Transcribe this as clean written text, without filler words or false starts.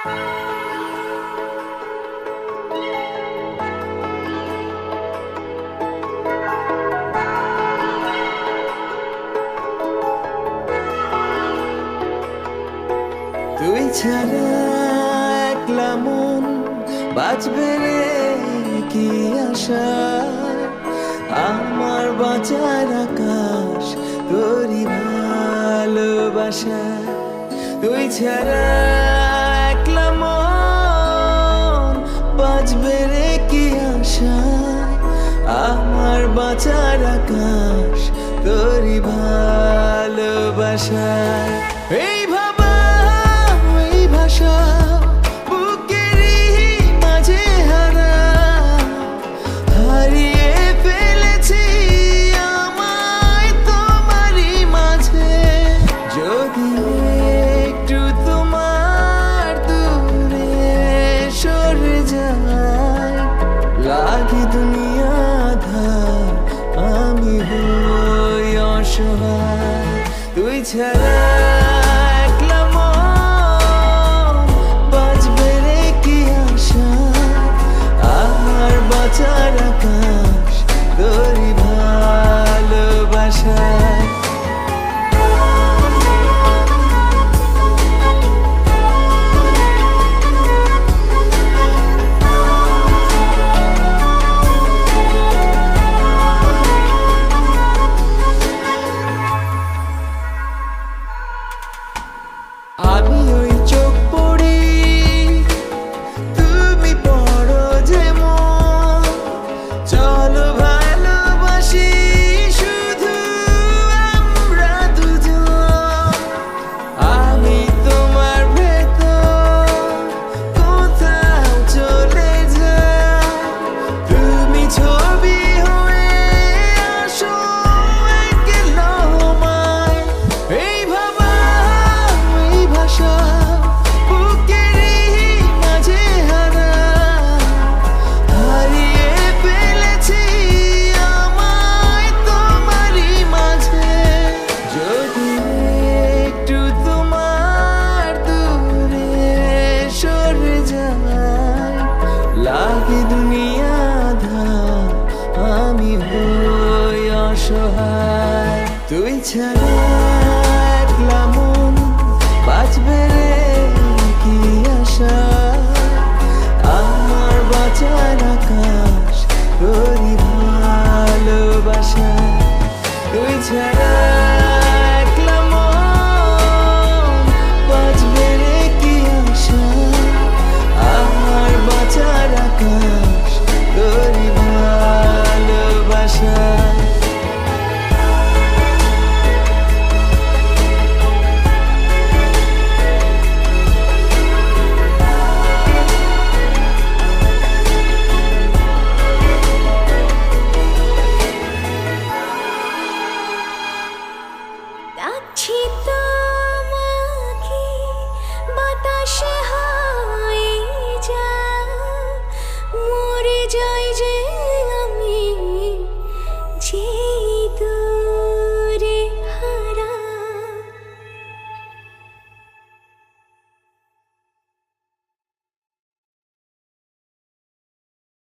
তুই ছাড়া একলা মন বাঁচবে রে কি আশা, আমার বাঁচার আকাশ তোরই ভালোবাসা। তুই ছাড়া একলা মন বাঁচবে রে কি আশা, আমার বাঁচার আকাশ তোরই ভালোবাসা। এই ভাবা এই ভাষা বুকেরই মাঝে হারা, হারিয়ে ফেলেছি আমায় তোমারই মাঝে। যদি একটু তোমার দূরে সরে যায়, লাগে দুনিয়া আঁধার, আমি হই অসহায়। তুই ছাড়া একলা মন বাঁচবে রে কি আশা, আমার বাঁচার আকাশ তোরই ভালোবাসা। আমি ওই চোখ পড়ি, তুমি পড়ো যেমন, চলো ভালোবাসি শুধু আমরা দুজন। আমি তোমার ভেতর কোথাও চলে যাই, তুমি ছবি হয়ে আসো একলা আমায়। এই ভাবা এই ভাষা বুকেরই মাঝে হারা, হারিয়ে ফেলেছি আমায় তোমারই মাঝে। যদি একটু তোমার দূরে সরে যায়, লাগে দুনিয়া আঁধার, আমি হই অসহায়। তুই ছাড়া